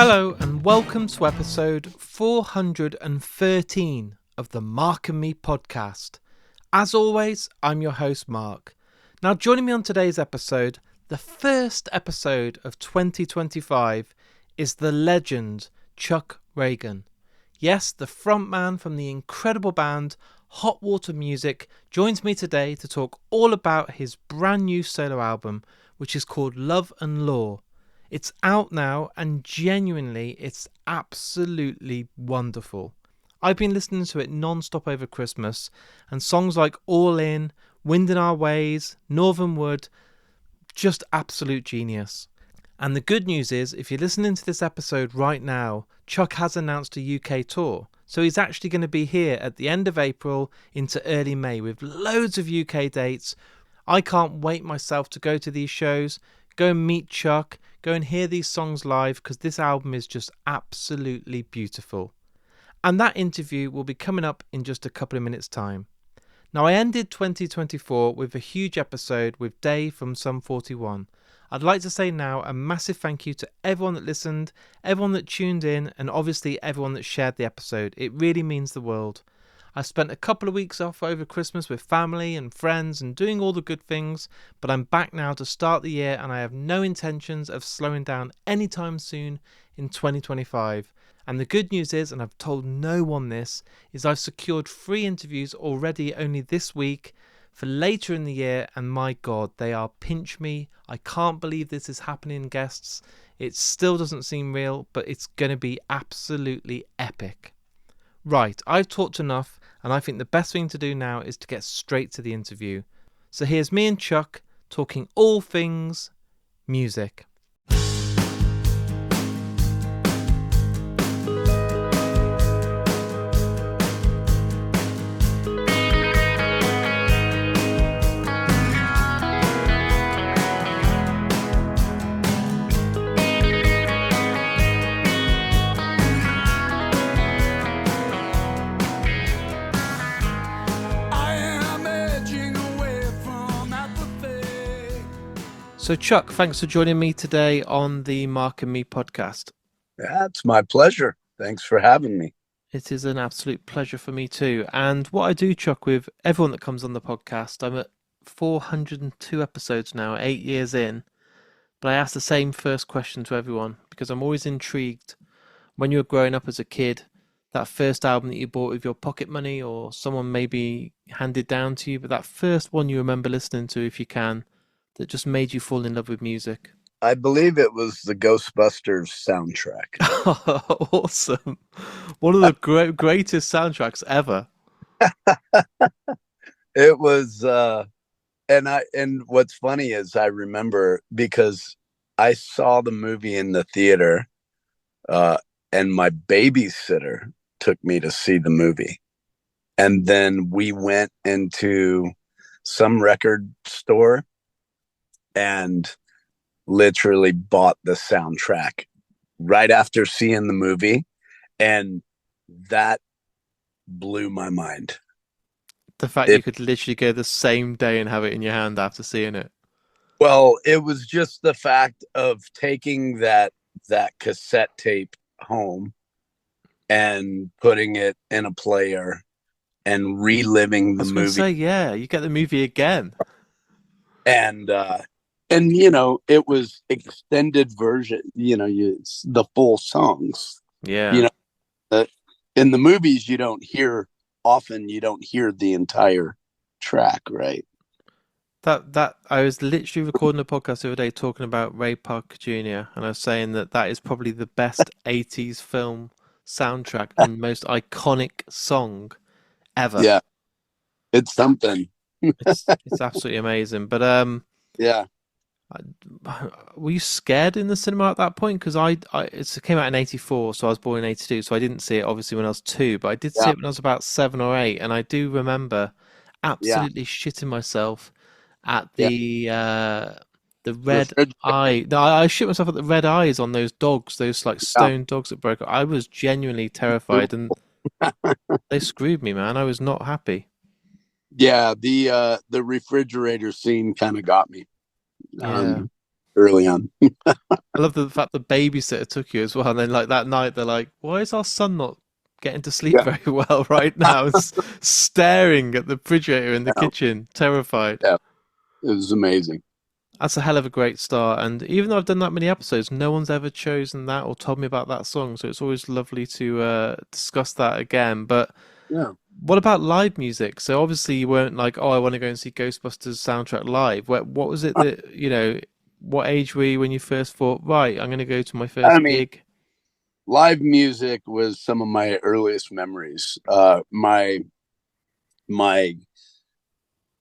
Hello and welcome to episode 413 of the Mark and Me podcast. As always, I'm your host Mark. Now joining me on today's episode, the first episode of 2025, is the legend Chuck Ragan. Yes, the frontman from the incredible band Hot Water Music joins me today to talk all about his brand new solo album, which is called Love and Law. It's out now and genuinely it's absolutely wonderful. I've been listening to it non-stop over Christmas, and songs like All In, Wind in Our Ways, Northern Wood, just absolute genius. And the good news is, if you're listening to this episode right now, Chuck has announced a UK tour. So he's actually going to be here at the end of April into early May with loads of UK dates. I can't wait myself to go to these shows, go and meet Chuck, go and hear these songs live, because this album is just absolutely beautiful. And that interview will be coming up in just a couple of minutes' time. Now, I ended 2024 with a huge episode with Dave from Sum 41. I'd like to say now a massive thank you to everyone that listened, everyone that tuned in, and obviously everyone that shared the episode. It really means the world. I spent a couple of weeks off over Christmas with family and friends and doing all the good things, but I'm back now to start the year and I have no intentions of slowing down anytime soon in 2025. And the good news is, and I've told no one this, is I've secured 3 interviews already only this week for later in the year, and my God, they are pinch me. I can't believe this is happening, guests. It still doesn't seem real, but it's going to be absolutely epic. Right, I've talked enough, and I think the best thing to do now is to get straight to the interview. So here's me and Chuck talking all things music. So Chuck, thanks for joining me today on the Mark and Me podcast. Yeah, it's my pleasure. Thanks for having me. It is an absolute pleasure for me too. And what I do, Chuck, with everyone that comes on the podcast, I'm at 402 episodes now, 8 years in, but I ask the same first question to everyone because I'm always intrigued. When you were growing up as a kid, that first album that you bought with your pocket money or someone maybe handed down to you, but that first one you remember listening to, if you can, that just made you fall in love with music? I believe it was the Ghostbusters soundtrack. Awesome. One of the greatest soundtracks ever. It was and what's funny is I remember because I saw the movie in the theater and my babysitter took me to see the movie. And then we went into some record store and literally bought the soundtrack right after seeing the movie, and that blew my mind. The fact you could literally go the same day and have it in your hand after seeing it. Well, it was just the fact of taking that cassette tape home and putting it in a player and reliving the movie. Say, yeah, you get the movie again. And you know, it was extended version, you know, the full songs. Yeah. You know, in the movies, you don't hear the entire track, right? That I was literally recording a podcast the other day talking about Ray Parker Jr. and I was saying that is probably the best 80s film soundtrack and most iconic song ever. Yeah. It's something. It's absolutely amazing. But yeah. Were you scared in the cinema at that point? Because it came out in 84, so I was born in 82, so I didn't see it obviously when I was 2, but I did see it when I was about 7 or 8, and I do remember absolutely shitting myself at the red eye. No, I shit myself at the red eyes on those dogs, those like stone dogs that broke. I was genuinely terrified, and they screwed me, man. I was not happy. Yeah, the refrigerator scene kind of got me. early on. I love the fact the babysitter took you as well. And then like that night, they're like, "Why is our son not getting to sleep Yeah, very well right now?" It's staring at the refrigerator in the yeah, kitchen, terrified. yeah. It was amazing. That's a hell of a great start. And even though I've done that many episodes, no one's ever chosen that or told me about that song. So it's always lovely to discuss that again. But Yeah. what about live music? So obviously you weren't like, oh, I want to go and see Ghostbusters soundtrack live. What was it that, what age were you when you first thought, right, I'm going to go to my I first mean, gig? live music was some of my earliest memories. My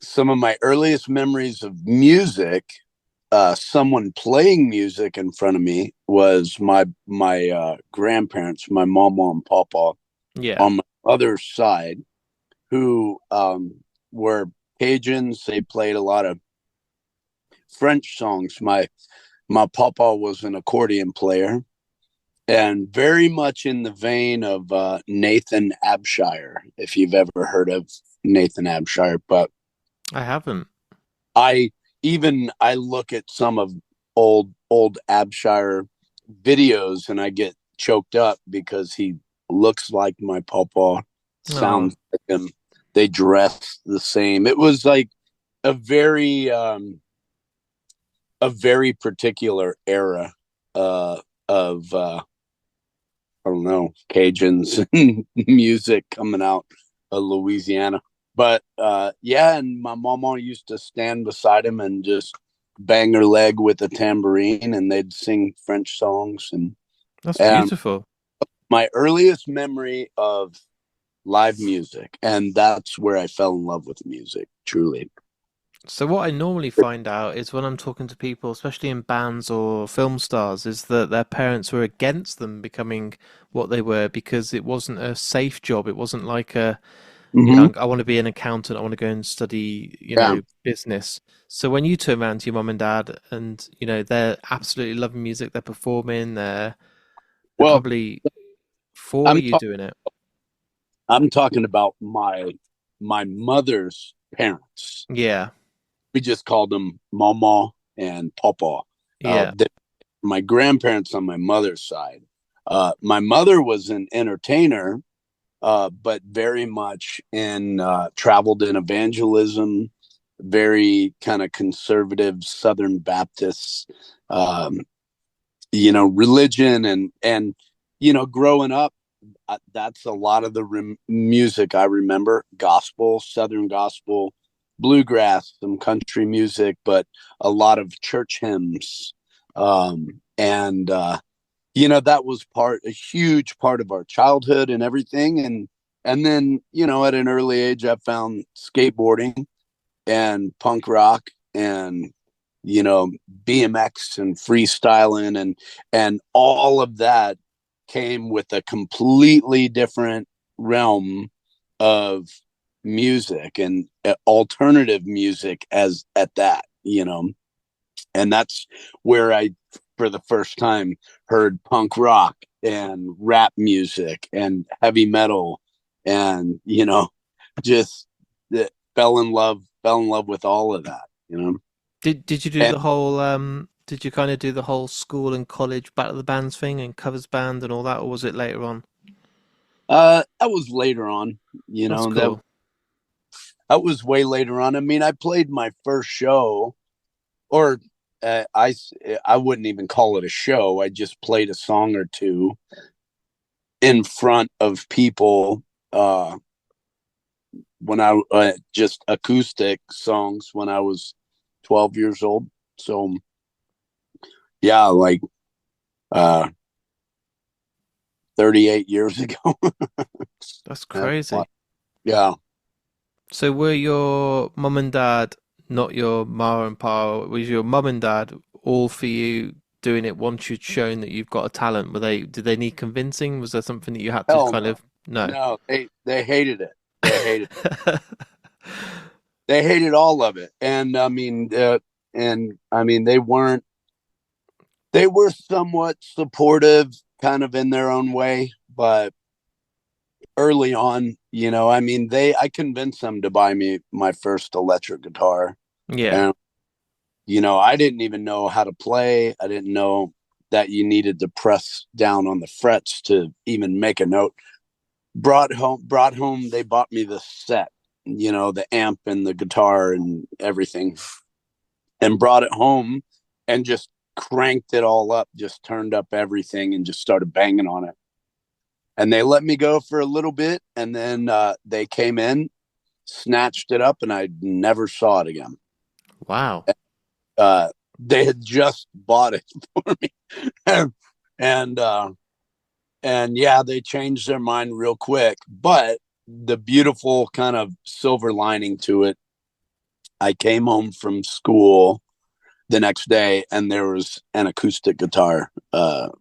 some of my earliest memories of music, someone playing music in front of me was my grandparents, my mama and papa Yeah. on my mother's side, who were Cajuns. They played a lot of French songs. My papa was an accordion player, and very much in the vein of Nathan Abshire, if you've ever heard of Nathan Abshire. But I haven't. I I look at some of old Abshire videos and I get choked up because he looks like my papa, Oh, sounds like him. They dress the same. It was like a very particular era of I don't know, Cajuns music coming out of Louisiana. But yeah, and my mama used to stand beside him and just bang her leg with a tambourine, and they'd sing French songs. that's And beautiful. my earliest memory of live music, and that's where I fell in love with music, truly. So what I normally find out is when I'm talking to people, especially in bands or film stars, is that their parents were against them becoming what they were because it wasn't a safe job. It wasn't like a, Mm-hmm. I want to be an accountant, I want to go and study, Yeah. business. So when you turn around to your mum and dad and, they're absolutely loving music, they're performing, they're Well, probably for I'm you ta- doing it. I'm talking about my mother's parents. Yeah, We just called them Mama and Papa. yeah. My grandparents on my mother's side. My mother was an entertainer, but very much traveled in evangelism, very kind of conservative Southern Baptist, um, religion and growing up. That's a lot of the music I remember: gospel, Southern gospel, bluegrass, some country music, but a lot of church hymns. And that was a huge part of our childhood and everything. And then at an early age, I found skateboarding and punk rock and you know BMX and freestyling and all of that came with a completely different realm of music and alternative music as at that, and that's where I for the first time heard punk rock and rap music and heavy metal and just fell in love with all of that. Did you do And the whole did you kind of do the whole school and college battle of the bands thing and covers band and all that, or was it later on? that was later on, That's that cool. was way later on. I mean, I played my first show, or I wouldn't even call it a show. I just played a song or two in front of people when I just acoustic songs when I was 12 years old. So yeah, like uh 38 years ago. That's That's fun. crazy. Yeah. So were your mum and dad, not your ma and pa, was your mum and dad all for you doing it once you'd shown that you've got a talent? Did they need convincing? Was there something that you had to Hell kind no. of no? No, they hated it. They hated all of it. And I mean they were somewhat supportive kind of in their own way, but early on, I mean I convinced them to buy me my first electric guitar. Yeah. And I didn't even know how to play. I didn't know that you needed to press down on the frets to even make a note. Brought home, they bought me the set, the amp and the guitar and everything, and brought it home and just cranked it all up, just turned up everything and just started banging on it. And they let me go for a little bit, and then they came in, snatched it up, and I never saw it again. Wow. They had just bought it for me. and yeah, they changed their mind real quick. But the beautiful kind of silver lining to it, I came home from school the next day, and there was an acoustic guitar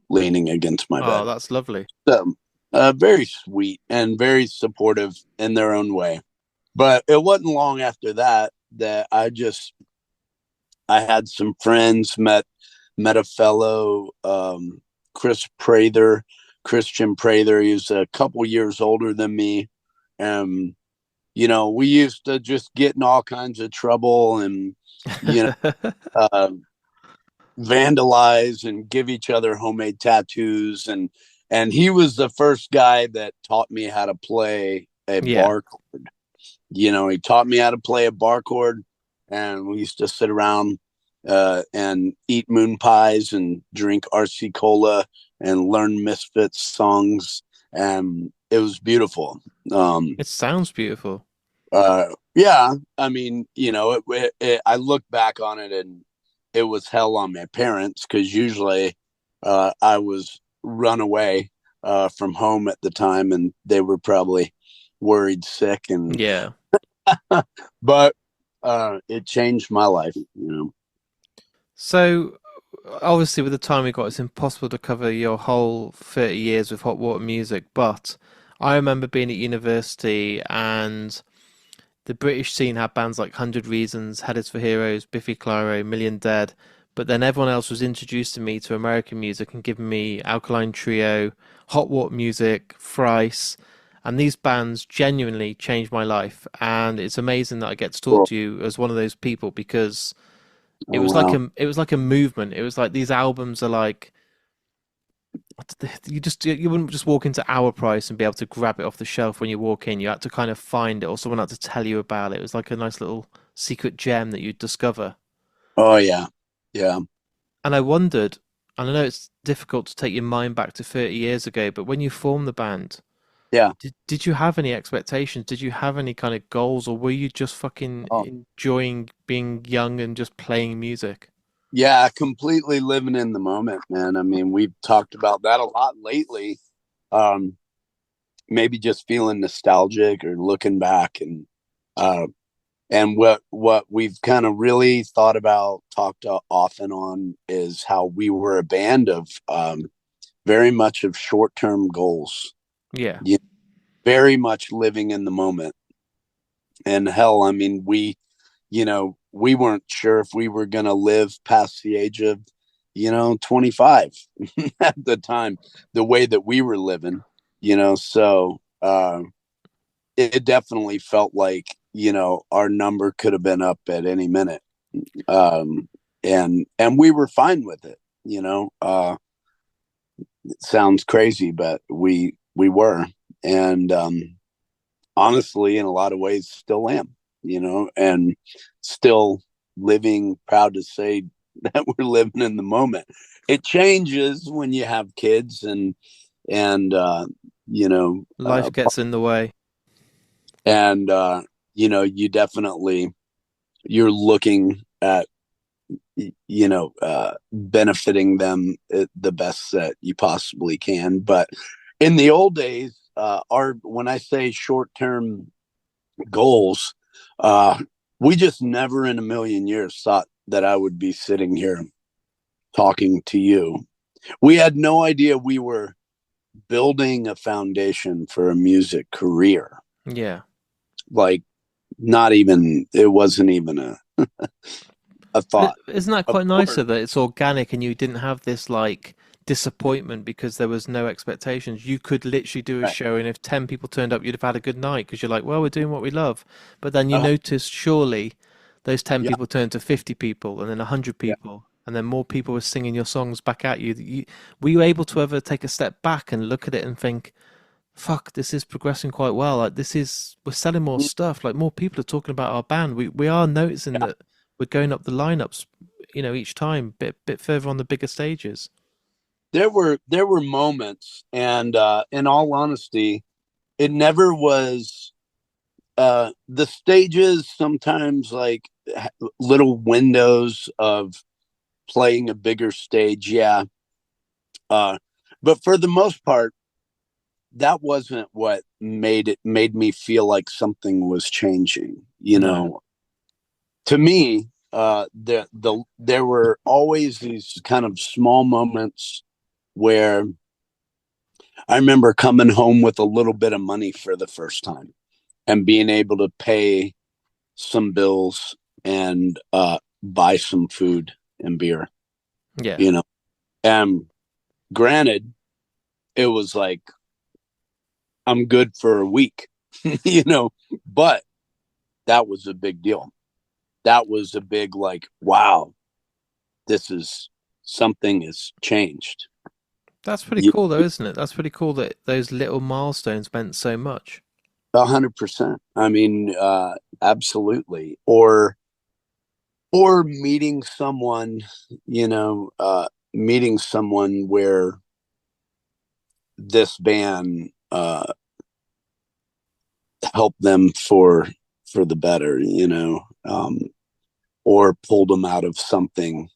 leaning against my Oh, bed. that's lovely. So, very sweet and very supportive in their own way. But it wasn't long after that that I had some friends, met a fellow, Christian Prather. He was a couple years older than me. And, we used to just get in all kinds of trouble and, uh, vandalize and give each other homemade tattoos. And he was the first guy that taught me how to play a Yeah. bar chord. He taught me how to play a bar chord, and we used to sit around and eat moon pies and drink RC Cola and learn Misfits songs. And it was beautiful. It sounds beautiful. Yeah, I mean, I look back on it, and it was hell on my parents, because usually I was run away from home at the time, and they were probably worried sick. And Yeah. but it changed my life. So obviously with the time we got, it's impossible to cover your whole 30 years with hot water music, but I remember being at university and the British scene had bands like 100 Reasons, Headers for Heroes, Biffy Clyro, Million Dead, but then everyone else was introducing me to American music and giving me Alkaline Trio, Hot Water Music, Thrice, and these bands genuinely changed my life. And it's amazing that I get to talk Cool. to you as one of those people because it Oh was like wow. a movement. It was like these albums are like you wouldn't just walk into Our Price and be able to grab it off the shelf when you walk in. You had to kind of find it, or someone had to tell you about it. It was like a nice little secret gem that you'd discover. Oh yeah, yeah, And I wondered, and I know it's difficult to take your mind back to 30 years ago, but when you formed the band, yeah. did you have any expectations? Did you have any kind of goals, or were you just fucking Oh enjoying being young and just playing music? yeah, completely living in the moment, man. I mean, we've talked about that a lot lately. Um, Maybe just feeling nostalgic or looking back, uh, and what we've kind of really thought about, talked often on, is how we were a band of very much of short term goals. Yeah, Yeah, very much living in the moment. And hell, I mean, we weren't sure if we were going to live past the age of 25 at the time, the way that we were living. So it definitely felt like our number could have been up at any minute. um and we were fine with it. It sounds crazy, but we were. And honestly, in a lot of ways, still am. And still living, proud to say that we're living in the moment. It changes when you have kids, and you know life gets in the way. and you definitely, you're looking at benefiting them the best that you possibly can. But in the old days, when I say short-term goals, uh we just never in a million years thought that I would be sitting here talking to you. We had no idea we were building a foundation for a music career. Yeah. Like, not even, it wasn't even a But thought. isn't that Of quite nicer course. that it's organic and you didn't have this like disappointment because there was no expectations? You could literally do a Right. show, and if 10 people turned up, you'd have had a good night because you're like, well, we're doing what we love. But then you Uh, notice surely those 10 Yeah. people turned to 50 people and then 100 people, and then more people were singing your songs back at you. Were you able to ever take a step back and look at it and think, fuck, this is progressing quite well. Like we're selling more stuff. Like more people are talking about our band. We are noticing Yeah. that we're going up the lineups, each time bit further on the bigger stages. There were moments, and in all honesty, it never was the stages sometimes like little windows of playing a bigger stage, yeah. But for the most part, that wasn't what made me feel like something was changing. No. To me, there were always these kind of small moments where I remember coming home with a little bit of money for the first time and being able to pay some bills and buy some food and beer, Yeah. you know. And granted, it was like I'm good for a week, but that was a big deal. That was a big like, wow, this is something has changed. That's pretty cool though, isn't it? That's pretty cool that those little milestones meant so much. 100%. I mean, absolutely. Or meeting someone where this band helped them for the better, or pulled them out of something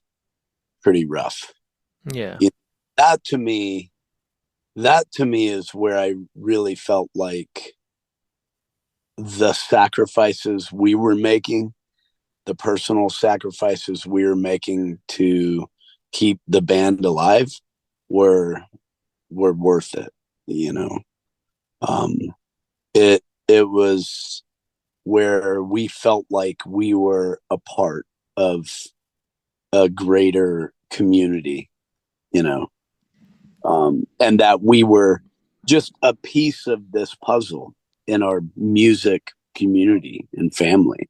pretty rough. Yeah. That to me, that to me is where I really felt like the sacrifices we were making, the personal sacrifices we were making to keep the band alive were worth it. It was where we felt like we were a part of a greater community, and that we were just a piece of this puzzle in our music community and family,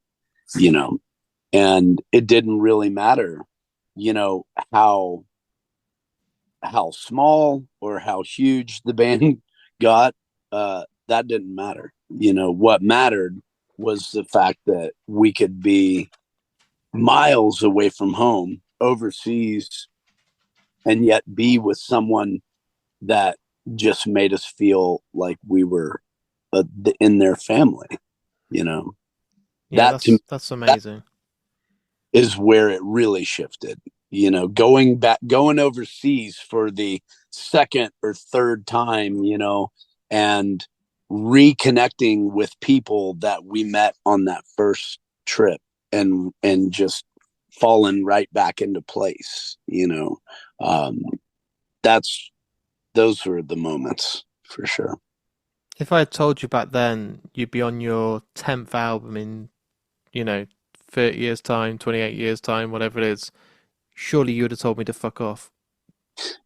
and it didn't really matter, how small or how huge the band got. That didn't matter. What mattered was the fact that we could be miles away from home overseas and yet be with someone that just made us feel like we were in their family. Yeah, That to me, that's amazing. is where it really shifted. Going overseas for the second or third time, and reconnecting with people that we met on that first trip, and just falling right back into place. That's those were the moments for sure. If I had told you back then you'd be on your 10th album in, you know, 30 years time, 28 years time, whatever it is, surely you would have told me to fuck off.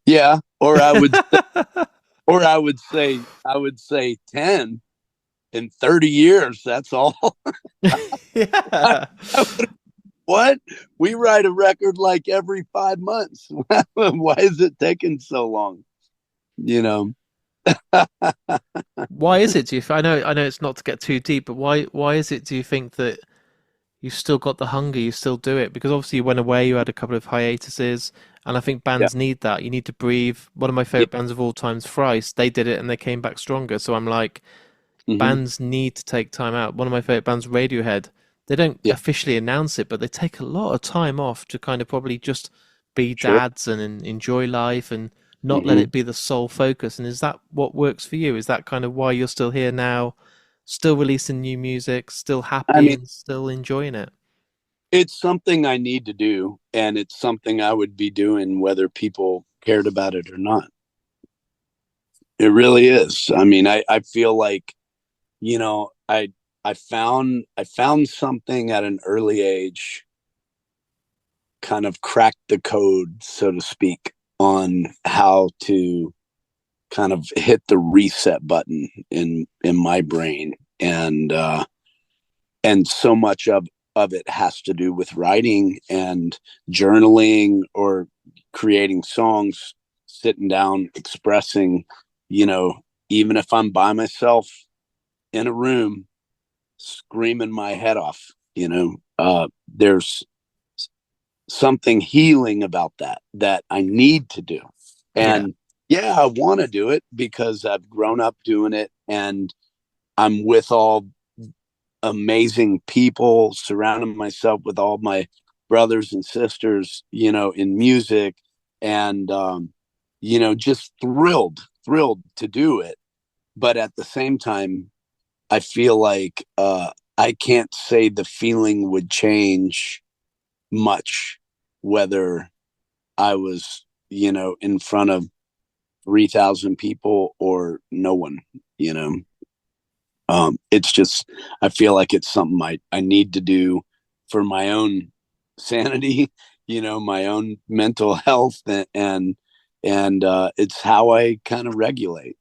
Yeah, or I would say 10 in 30 years. That's all. Yeah. What? We write a record like every 5 months. Why is it taking so long? Why is it? I know it's not to get too deep, but why is it? Do you think that you've still got the hunger? You still do it because obviously you went away. You had a couple of hiatuses, and I think Yeah. bands need that. You need to breathe. One of my Yeah. favorite bands of all time is Thrice. They did it and they came back stronger. So I'm like, Hmm. bands need to take time out. One of my favorite bands, Radiohead, they don't Yeah. officially announce it, but they take a lot of time off to kind of probably just be Sure. dads and enjoy life and not let Hmm. it be the sole focus. And is that what works for you? Is that kind of why you're still here now, still releasing new music, still I happy mean, and still enjoying it? it's something I need to do, and it's something I would be doing whether people cared about it or not. It really is. I mean, I feel like, I found something at an early age, kind of cracked the code, so to speak, on how to kind of hit the reset button in my brain, and so much of of it has to do with writing and journaling or creating songs, sitting down, expressing, even if I'm by myself in a room, screaming my head off, there's something healing about that I need to do. And yeah, I want to do it because I've grown up doing it, and I'm with all amazing people, surrounding myself with all my brothers and sisters, in music, and just thrilled to do it. But at the same time, I feel like I can't say the feeling would change much whether I was, in front of 3,000 people or no one, it's just, I feel like it's something I need to do for my own sanity, my own mental health, and it's how I kind of regulate,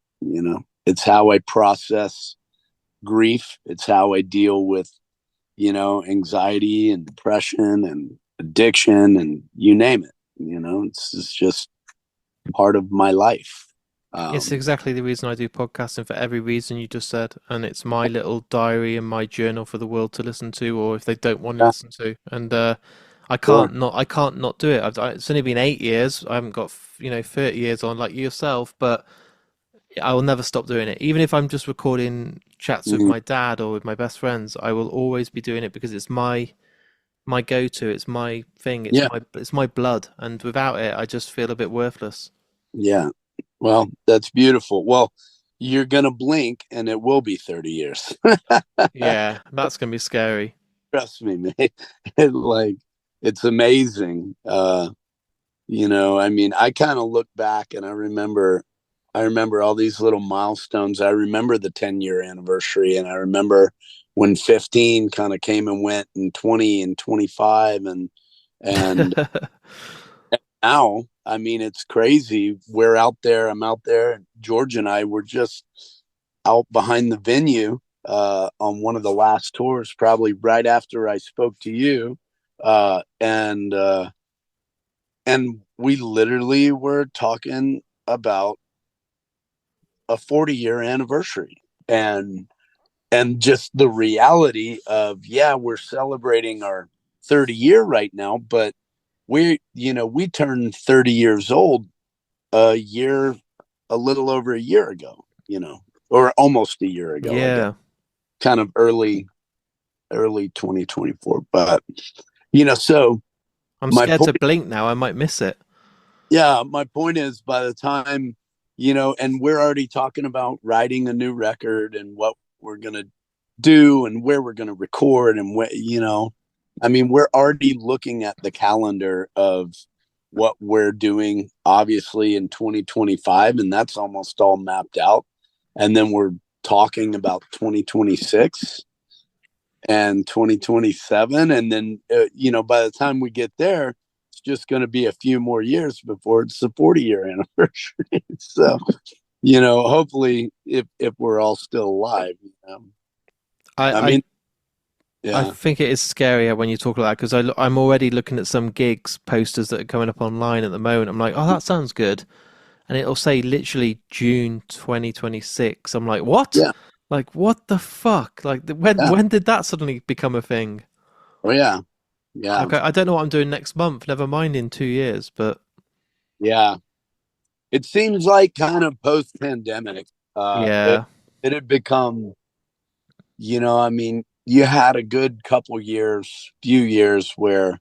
it's how I process grief. It's how I deal with, anxiety and depression and addiction and you name it, it's just part of my life. It's exactly the reason I do podcasting, for every reason you just said, and it's my little diary and my journal for the world to listen to, or if they don't want to Yeah, listen to. And I sure. can't not do it. It's only been 8 years. I haven't got 30 years on like yourself, but I will never stop doing it. Even if I'm just recording chats with Mhm. my dad or with my best friends, I will always be doing it because it's my go-to. It's my thing. Yeah, It's my blood, and without it, I just feel a bit worthless. yeah. Well, that's beautiful. Well, you're gonna blink and it will be 30 years. Yeah, that's gonna be scary. Trust me, man. Like, it's amazing. I mean, I kind of look back and I remember all these little milestones. I remember the 10-year anniversary, and I remember when 15 kind of came and went, and 20 and 25, and now, I mean, it's crazy. We're out there. I'm out there. George and I were just out behind the venue on one of the last tours, probably right after I spoke to you, and we literally were talking about a 40-year anniversary, and just the reality of, yeah, we're celebrating our 30-year right now, but we turned 30 years old a little over a year ago, or almost a year ago, I guess, Yeah, kind of early 2024. But so I'm my scared point to blink now. I might miss it. yeah, my point is, by the time, and we're already talking about writing a new record and what we're going to do and where we're going to record, and what, I mean, we're already looking at the calendar of what we're doing, obviously, in 2025, and that's almost all mapped out. And then we're talking about 2026 and 2027. And then, by the time we get there, it's just going to be a few more years before it's the 40-year anniversary. So, hopefully, if we're all still alive, I I mean, I yeah, think it is scarier when you talk like that, because I'm already looking at some gigs posters that are coming up online at the moment. I'm like, oh, that sounds good, and it'll say literally June 2026. I'm like, what? yeah, Like, what the fuck? Like, when yeah, when did that suddenly become a thing? oh, yeah, yeah, Like, I don't know what I'm doing next month. Never mind in 2 years, but yeah. It seems like kind of post pandemic, it, yeah, it had become, I mean, you had a good few years where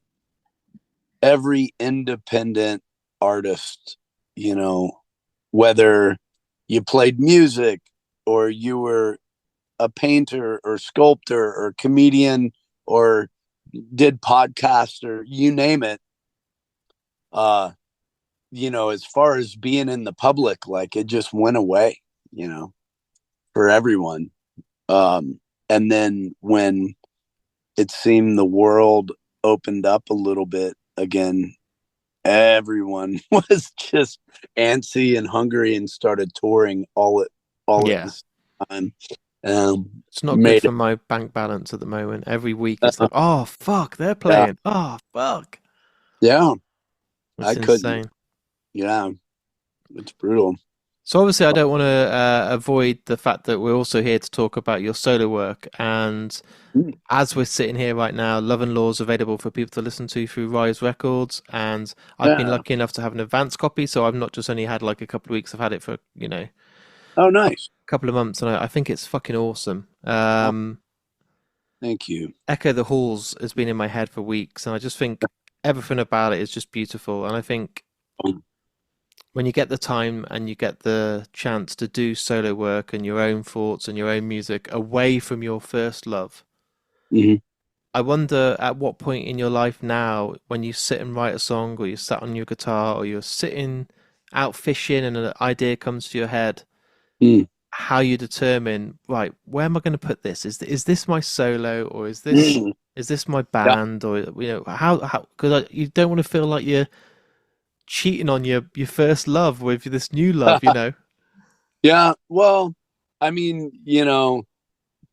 every independent artist, you know, whether you played music or you were a painter or sculptor or comedian or did podcasts or you name it, uh, as far as being in the public, like, it just went away, for everyone. And then when it seemed the world opened up a little bit again, everyone was just antsy and hungry and started touring all at the yeah. same time. It's not good Made for it. my bank balance at the moment. Every week it's like, oh fuck, they're Yeah, playing. Oh fuck. yeah, I It's couldn't. insane. Yeah, it's brutal. So obviously, I don't want to avoid the fact that we're also here to talk about your solo work. And Mm. as we're sitting here right now, Love and Law is available for people to listen to through Rise Records. And I've been Yeah. lucky enough to have an advance copy, so I've not just only had like a couple of weeks. I've had it for Oh, a nice. couple of months, and I think it's fucking awesome. Oh, thank you. Echo the Halls has been in my head for weeks, and I just think everything about it is just beautiful. And I think Um, when you get the time and you get the chance to do solo work and your own thoughts and your own music away from your first love, mhm. I wonder at what point in your life now, when you sit and write a song, or you sat on your guitar, or you're sitting out fishing and an idea comes to your head, Mm. how you determine, right, where am I going to put this? Is this my solo, or Mm. is this my Yeah, band, or how? Because you don't want to feel like you're cheating on your first love with this new love. yeah. Well, I mean,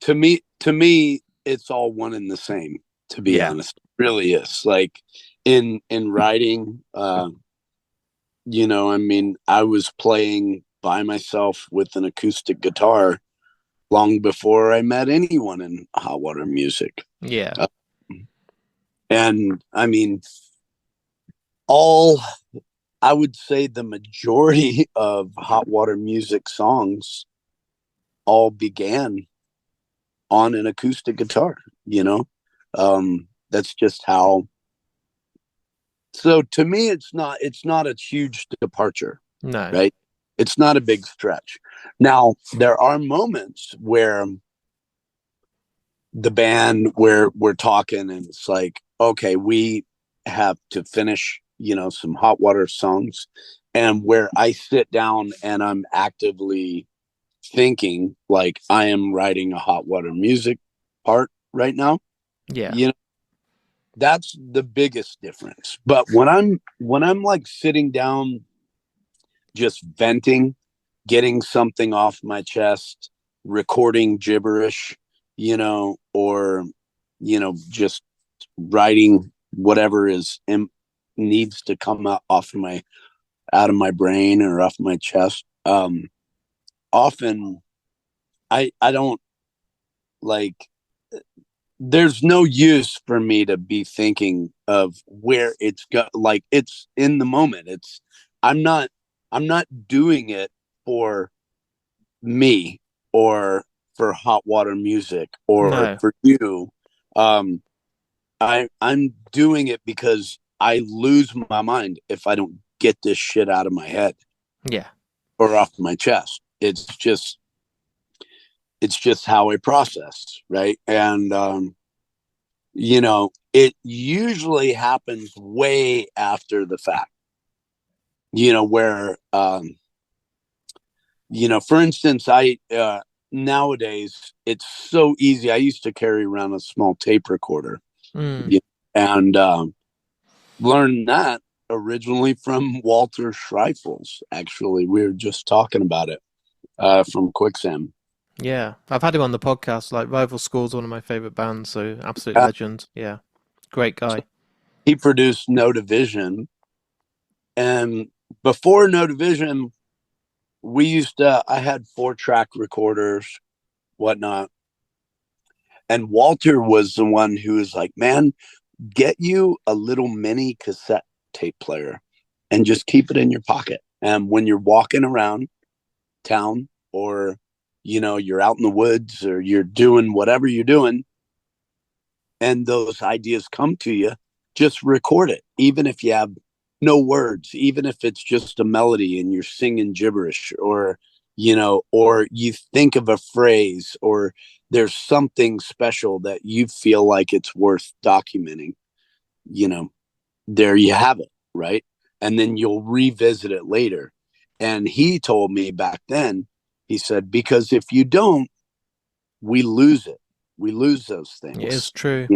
to me, it's all one and the same. To be Yeah, honest, it really is. Like in writing, I mean, I was playing by myself with an acoustic guitar long before I met anyone in hot water music. yeah, Uh, and I mean, all I would say the majority of hot water music songs all began on an acoustic guitar, you know? That's just how. So to me, it's not a huge departure, no, right? It's not a big stretch. Now, there are moments where the band where we're talking and it's like, okay, we have to finish, some hot water songs, and where I sit down and I'm actively thinking like I am writing a hot water music part right now. yeah, You know, that's the biggest difference. But when I'm like sitting down just venting, getting something off my chest, recording gibberish, or just writing whatever needs to come out of my brain or off my chest. Often I don't like. There's no use for me to be thinking of where it's like it's in the moment. I'm not I'm not doing it for me or for hot water music or no, for you. Um, I'm doing it because I lose my mind if I don't get this shit out of my head yeah, or off my chest. It's just how I process, right? And it usually happens way after the fact. Where for instance, I nowadays it's so easy. I used to carry around a small tape recorder, mm, you and learned that originally from Walter Schreifels. Actually, we were just talking about it from Quicksand. yeah. I've had him on the podcast. Like Rival School's one of my favorite bands, so absolute Uh, legend. Yeah, great guy. he produced No Division, and before No Division, I had 4-track recorders, whatnot. And Walter was the one who was like, man, get you a little mini cassette tape player and just keep it in your pocket. And when you're walking around town or, you're out in the woods or you're doing whatever you're doing and those ideas come to you, just record it. Even if you have no words, even if it's just a melody and you're singing gibberish or you think of a phrase or there's something special that you feel like it's worth documenting, you know, there you have it, right? And then you'll revisit it later. And he told me back then, he said, because if you don't, we lose it. We lose those It is things. true.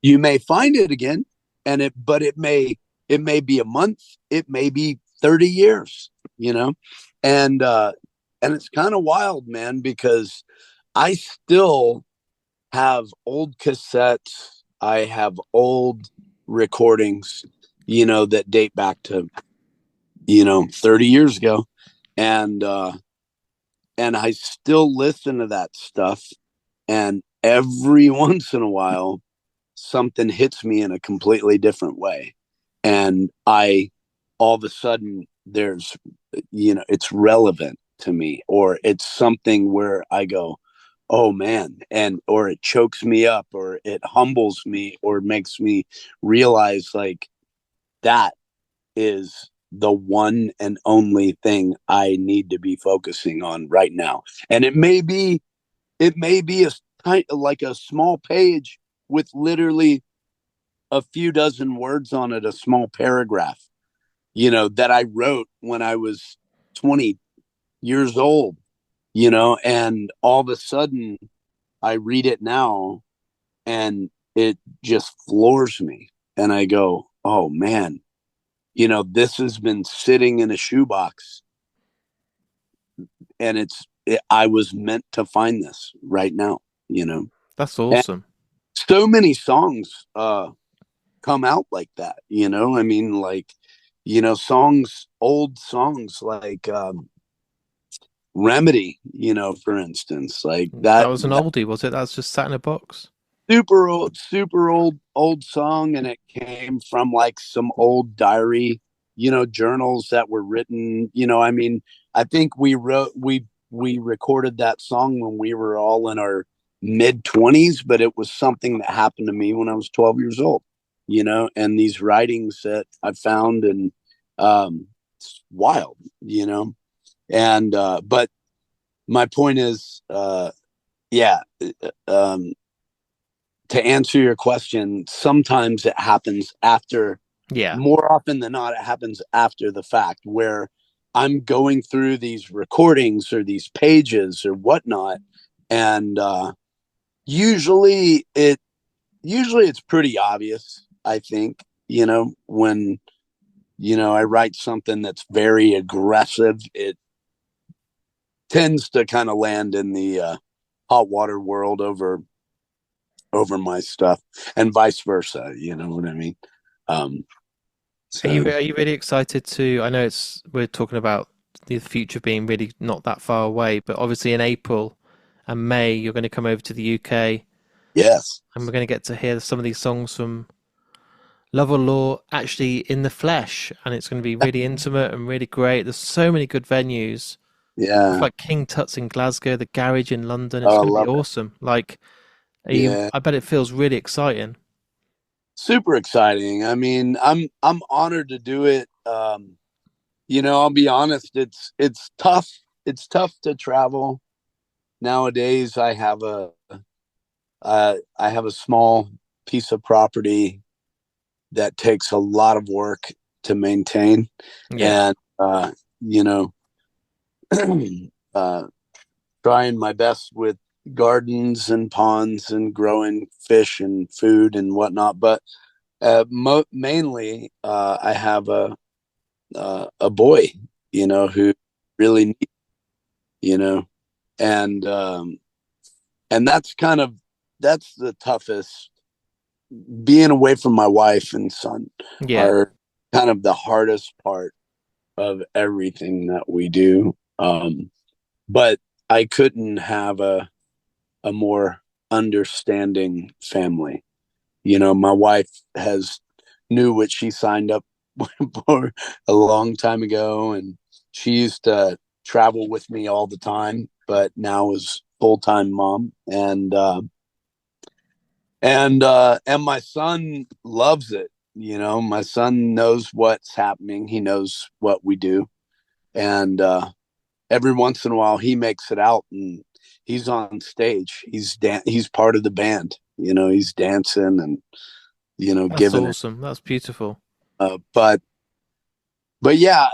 You may find it again, but it may be a month, it may be 30 years, and it's kind of wild, man, because I still have old cassettes. I have old recordings, that date back to, 30 years ago. And, and I still listen to that stuff. And every once in a while, something hits me in a completely different way. And all of a sudden, it's relevant to me, or it's something where I go, oh man, or it chokes me up, or it humbles me, or makes me realize like that is the one and only thing I need to be focusing on right now. And it may be like a small page with literally a few dozen words on it, a small paragraph, that I wrote when I was 20 years old, and all of a sudden I read it now and it just floors me. And I go, oh man, this has been sitting in a shoebox, and I was meant to find this right now, That's and awesome. so many songs come out like that, I mean, like, old songs like Remedy, for instance, like That that, was an oldie, was it? That's just sat in a box. super old song, and it came from like some old diary, journals that were written, I mean, I think we recorded that song when we were all in our mid 20s, but it was something that happened to me when I was 12 years old, and these writings that I found, and it's wild, and but my point is, yeah, um to answer your question, sometimes it happens after, Yeah. more often than not, it happens after the fact, where I'm going through these recordings or these pages or whatnot. And usually it's pretty obvious, I think, when, I write something that's very aggressive, it tends to kind of land in the hot water world over my stuff, and vice versa. You know what I mean? Um, so Are you really excited to? I know we're talking about the future being really not that far away, but obviously in April and May you're going to come over to the UK yes, and we're going to get to hear some of these songs from Love or Law actually in the flesh, and it's going to be really intimate and really great. There's so many good venues, yeah, like King Tut's in Glasgow, the Garage in London. It's oh, I going to be love it. awesome. Like, Yeah, I bet it feels really exciting. super exciting. I mean, I'm honored to do it. I'll be honest, it's tough. It's tough to travel nowadays. I have a small piece of property that takes a lot of work to maintain, Yeah, and you know, uh, trying my best with gardens and ponds and growing fish and food and whatnot. But mainly, I have a boy, who really needs, you know, and that's the toughest. Being away from my wife and son yeah, are kind of the hardest part of everything that we do. But I couldn't have a more understanding family. My wife has knew what she signed up for a long time ago, and she used to travel with me all the time, but now is full-time mom, and my son loves it. My son knows what's happening. He knows what we do, and every once in a while he makes it out and he's on stage. He's part of the band. He's dancing and that's giving it. awesome. That's beautiful. But yeah,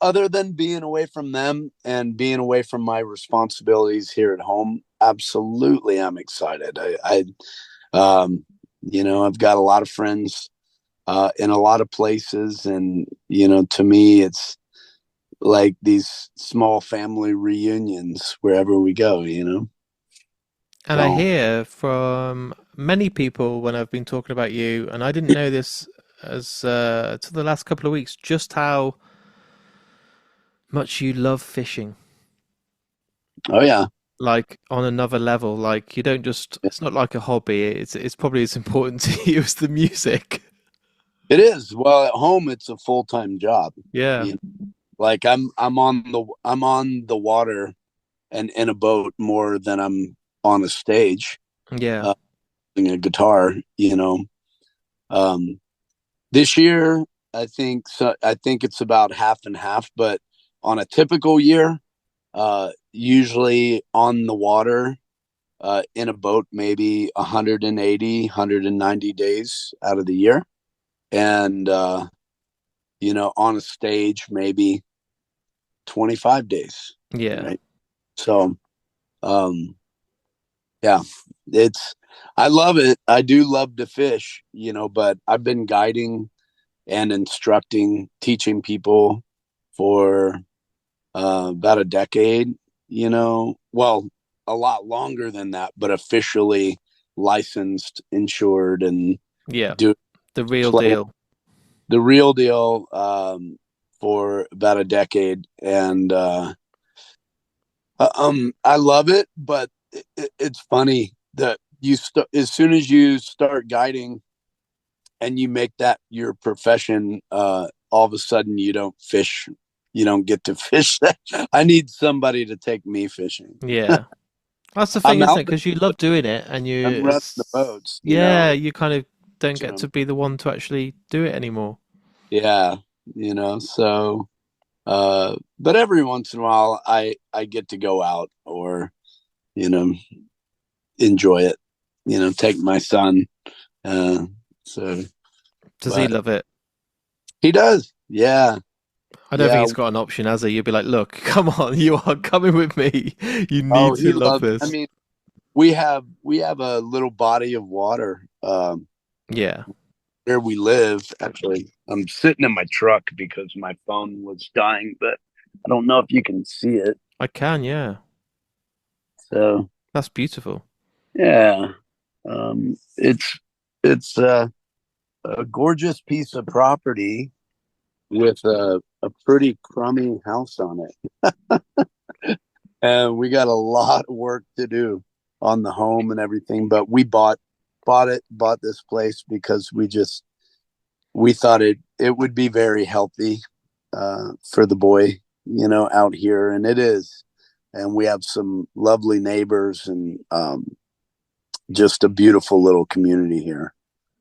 other than being away from them and being away from my responsibilities here at home, absolutely, I'm excited. I've got a lot of friends in a lot of places, and to me, it's like these small family reunions wherever we go. And I So, hear from many people when I've been talking about you, and I didn't know this as to the last couple of weeks, just how much you love fishing. oh yeah, Like on another level, like you don't just, it's not like a hobby, it's probably as important to you as the music. it is. Well, at home, it's a full-time job. Yeah. You know? Like I'm on the water and in a boat more than I'm on a stage, Yeah. uh, playing a guitar. Um, this year, I think it's about half and half. But on a typical year, usually on the water, in a boat, maybe 180, 190 days out of the year, and on a stage, maybe 25 days. Yeah. Right. So, um, yeah, it's, I love it. I do love to fish, but I've been guiding and instructing, teaching people for about a decade, well, a lot longer than that, but officially licensed, insured, and Yeah. do The real play deal. the real deal, for about a decade. And I love it, but it's funny that as soon as you start guiding and you make that your profession, all of a sudden you don't fish. You don't get to fish that. I need somebody to take me fishing. Yeah. That's the thing, I'm isn't it? out there. Because you love doing it, and I'm running the boats, yeah, you kind of don't teaching get to them. be the one to actually do it anymore. Yeah, so, but every once in a while I get to go out or, you know, enjoy it, take my son. Uh, so, Does he but love it? he does. Yeah. I don't think Yeah. he's got an option, has he? You'd be like, look, come on, you are coming with me. You Oh, need he to love loves, I this. mean, we have a little body of water, Yeah, where we live. Actually, I'm sitting in my truck because my phone was dying, but I don't know if you can see it. I can, yeah. So That's beautiful. yeah, it's a gorgeous piece of property with a pretty crummy house on it, and we got a lot of work to do on the home and everything. But we bought this place because we thought it would be very healthy, for the boy, out here, and it is. And we have some lovely neighbors, and just a beautiful little community here.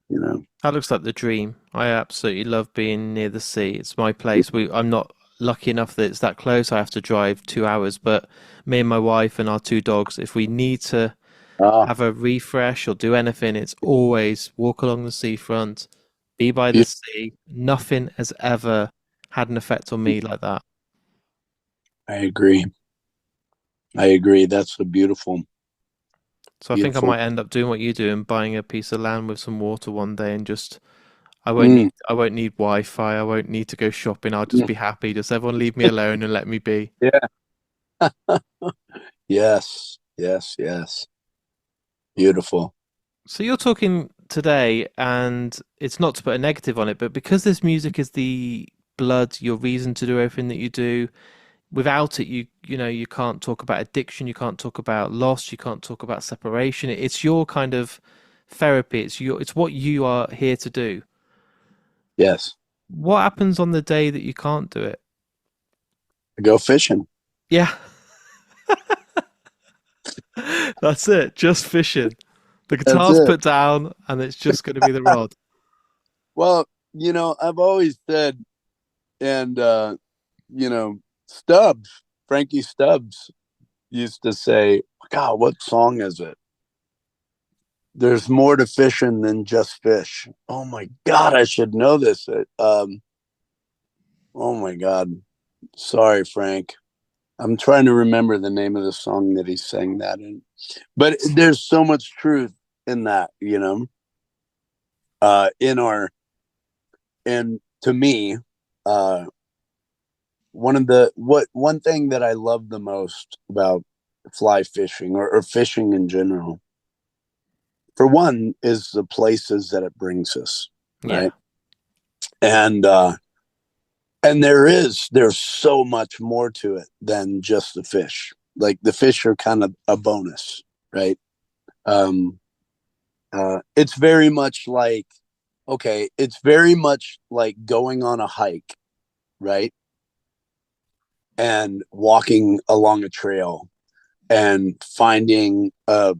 You know. That looks like the dream. I absolutely love being near the sea. It's my place. I'm not lucky enough that it's that close. I have to drive 2 hours, but me and my wife and our two dogs, if we need to Ah, have a refresh or do anything, it's always walk along the seafront, be by the be- sea. Nothing has ever had an effect on me like that. I agree. I agree. That's a beautiful, So I think I beautiful. might end up doing what you do and buying a piece of land with some water one day and just Mm, I won't need Wi-Fi, I won't need to go shopping. I'll just mm. be happy. Just everyone leave me alone and let me be. Yeah. Yes. Yes. Yes. Beautiful. So you're talking today, and it's not to put a negative on it, but because this music is the blood, your reason to do everything that you do, without it, you can't talk about addiction, you can't talk about loss, you can't talk about separation. It's your kind of therapy. It's what you are here to do. Yes. What happens on the day that you can't do it? I go fishing. Yeah, that's it. Just fishing. The That's guitar's it. put down, and it's just going to be the rod. Well, I've always said, and Stubbs, Frankie Stubbs used to say, God, what song is it? There's more to fishing than just fish. Oh my God, I should know this. Oh my God. Sorry, Frank. I'm trying to remember the name of the song that he sang that in. But there's so much truth in that, in our, and to me, uh, one thing that I love the most about fly fishing or fishing in general. For one, is the places that it brings us, right? And there's so much more to it than just the fish. Like the fish are kind of a bonus, right? It's very much like, it's very much like going on a hike, right? And walking along a trail and finding a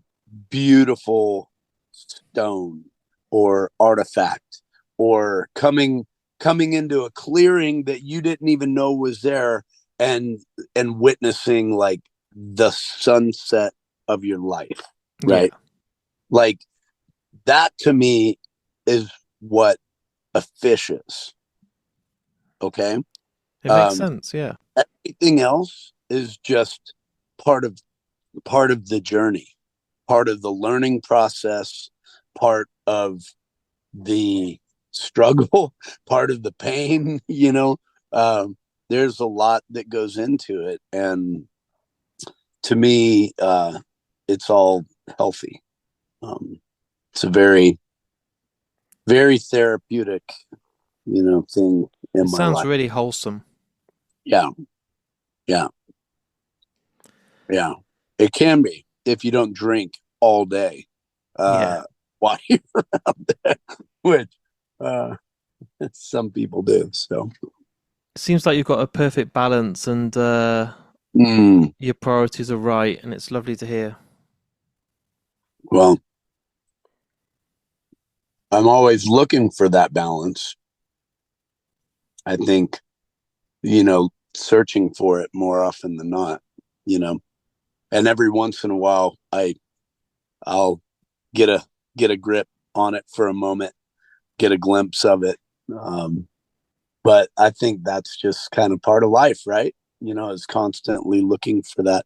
beautiful stone or artifact, or coming into a clearing that you didn't even know was there, and witnessing like the sunset of your life, right? Like that to me is what a fish is. Okay, it makes sense. Yeah, everything else is just part of the journey, part of the learning process, part of the struggle, part of the pain. There's a lot that goes into it, and to me, it's all healthy. It's a very, very therapeutic, thing in my life. Sounds really wholesome. Yeah. It can be if you don't drink all day while you're out there, which some people do. So it seems like you've got a perfect balance, and your priorities are right, and it's lovely to hear. Well, I'm always looking for that balance. I think, searching for it more often than not, and every once in a while I'll get a grip on it for a moment, get a glimpse of it. But I think that's just kind of part of life, right? Is constantly looking for that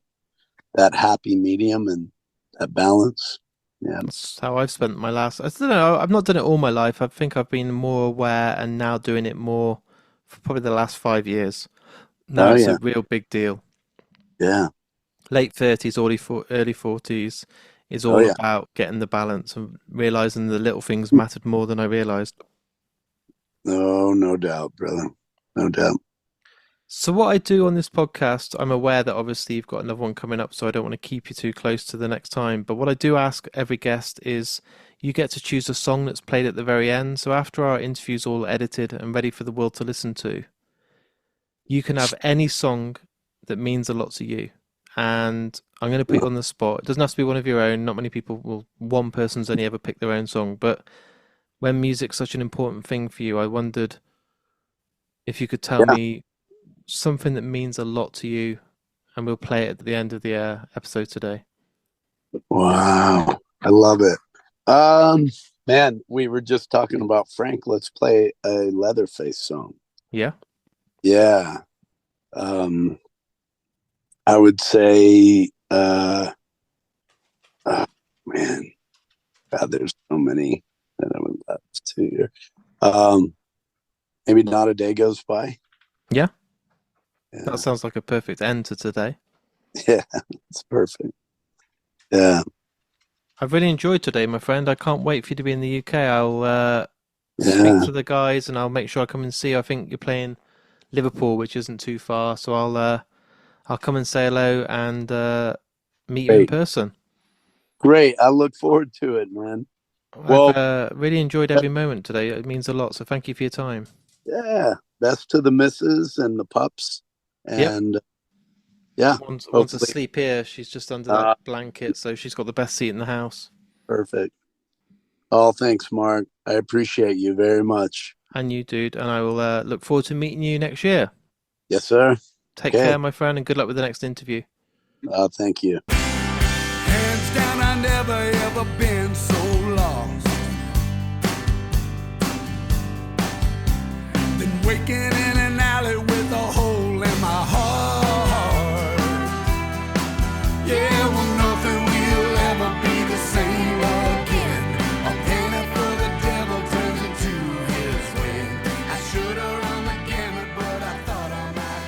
happy medium and that balance. Yeah. That's how I've spent my last, I don't know, I've not done it all my life. I think I've been more aware and now doing it more for probably the last 5 years. Now it's a real big deal. Yeah. Late 30s, early 40s is all about getting the balance and realizing the little things mattered more than I realized. No doubt, brother. No doubt. So what I do on this podcast, I'm aware that obviously you've got another one coming up, so I don't want to keep you too close to the next time. But what I do ask every guest is you get to choose a song that's played at the very end. So after our interview's all edited and ready for the world to listen to, you can have any song that means a lot to you. And I'm going to put you on the spot. It doesn't have to be one of your own. Not many people will, one person's only ever picked their own song. But when music's such an important thing for you, I wondered if you could tell me something that means a lot to you, and we'll play it at the end of the episode today. Wow. I love it. Man, we were just talking about Frank. Let's play a Leatherface song. Yeah. Yeah. I would say, man, God, there's so many that I would love to hear. Maybe Not a Day Goes By. Yeah. That sounds like a perfect end to today. Yeah, it's perfect. Yeah. I've really enjoyed today, my friend. I can't wait for you to be in the UK. I'll speak to the guys and I'll make sure I come and see you. I think you're playing Liverpool, which isn't too far, so I'll come and say hello and meet you in person. Great. I look forward to it, man. I've really enjoyed every moment today. It means a lot, so thank you for your time. Yeah. Best to the missus and the pups. And One's asleep here. She's just under that blanket, so she's got the best seat in the house. Perfect. Oh, thanks, Mark. I appreciate you very much. And you, dude. And I will look forward to meeting you next year. Yes, sir. Take care, my friend, and good luck with the next interview. Thank you. Hands down, I never ever been so lost. Been waking in an alley with a hole in my heart. Yeah, well, nothing will ever be the same again. A penny for the devil turns into his win. I should have run the gamut, but I thought I might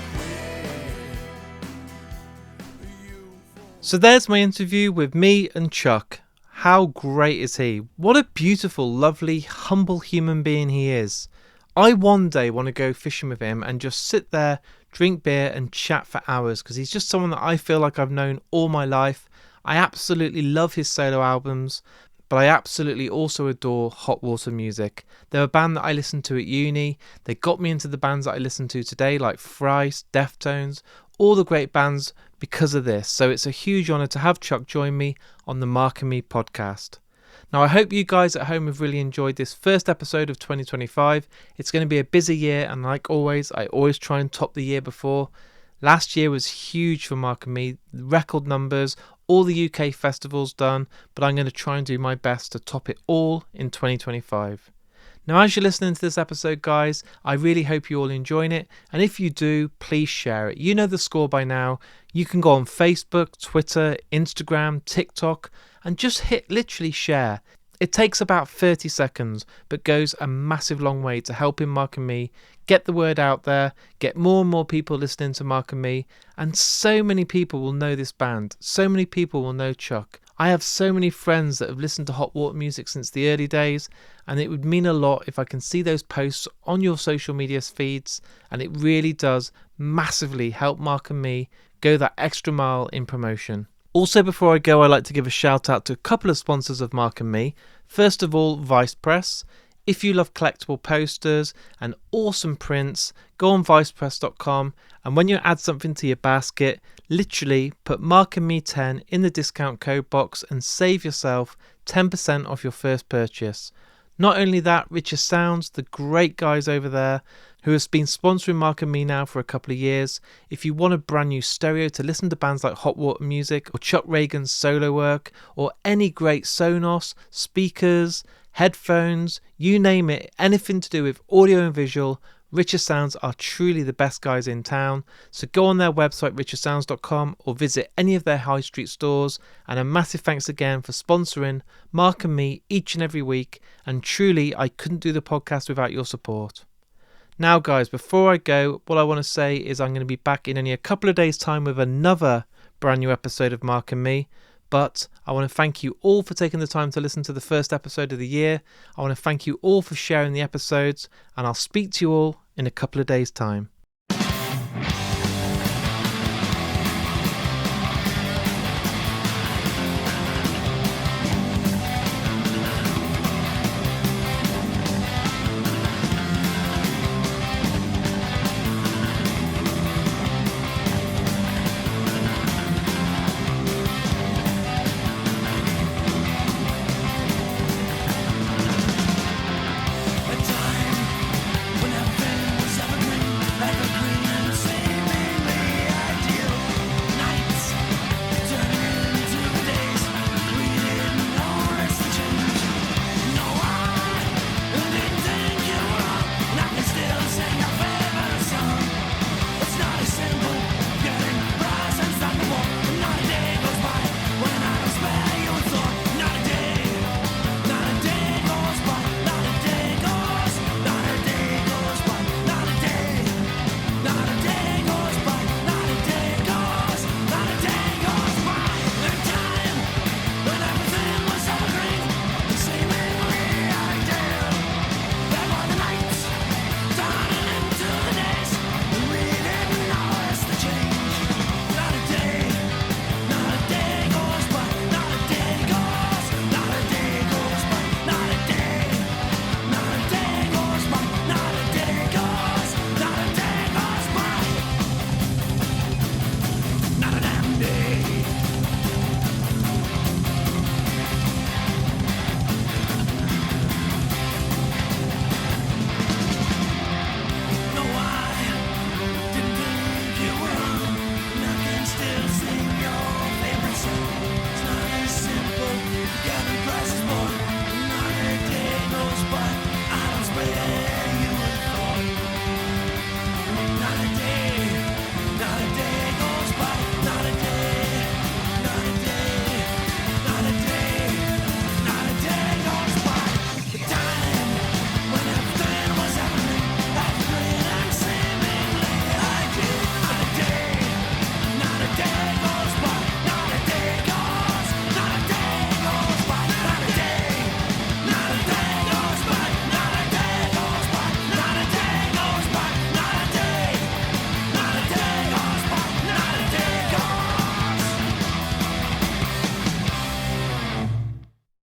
quit. So there's my interview with me and Chuck. How great is he? What a beautiful, lovely, humble human being he is. I one day want to go fishing with him and just sit there, drink beer and chat for hours, because he's just someone that I feel like I've known all my life. I absolutely love his solo albums, but I absolutely also adore Hot Water Music. They're a band that I listened to at uni. They got me into the bands that I listen to today, like Thrice, Deftones, all the great bands because of this. So it's a huge honour to have Chuck join me on the Mark and Me podcast. Now, I hope you guys at home have really enjoyed this first episode of 2025. It's going to be a busy year, and like always, I always try and top the year before. Last year was huge for Mark and Me, record numbers, all the UK festivals done, but I'm going to try and do my best to top it all in 2025. Now, as you're listening to this episode, guys, I really hope you're all enjoying it, and if you do, please share it. You know the score by now. You can go on Facebook, Twitter, Instagram, TikTok, and just hit literally share. It takes about 30 seconds, but goes a massive long way to helping Mark and Me get the word out there, get more and more people listening to Mark and Me, and so many people will know this band. So many people will know Chuck. I have so many friends that have listened to Hot Water Music since the early days, and it would mean a lot if I can see those posts on your social media feeds, and it really does massively help Mark and Me go that extra mile in promotion. Also, before I go, I'd like to give a shout out to a couple of sponsors of Mark and Me. First of all, Vice Press. If you love collectible posters and awesome prints, go on vicepress.com, and when you add something to your basket, literally put Mark and Me 10 in the discount code box and save yourself 10% off your first purchase. Not only that, Richer Sounds, the great guys over there who has been sponsoring Mark and Me now for a couple of years. If you want a brand new stereo to listen to bands like Hot Water Music or Chuck Ragan's solo work, or any great Sonos, speakers, headphones, you name it, anything to do with audio and visual, Richer Sounds are truly the best guys in town. So go on their website, richersounds.com, or visit any of their high street stores. And a massive thanks again for sponsoring Mark and Me each and every week. And truly, I couldn't do the podcast without your support. Now, guys, before I go, what I want to say is I'm going to be back in only a couple of days' time with another brand new episode of Mark and Me. But I want to thank you all for taking the time to listen to the first episode of the year. I want to thank you all for sharing the episodes, and I'll speak to you all in a couple of days' time.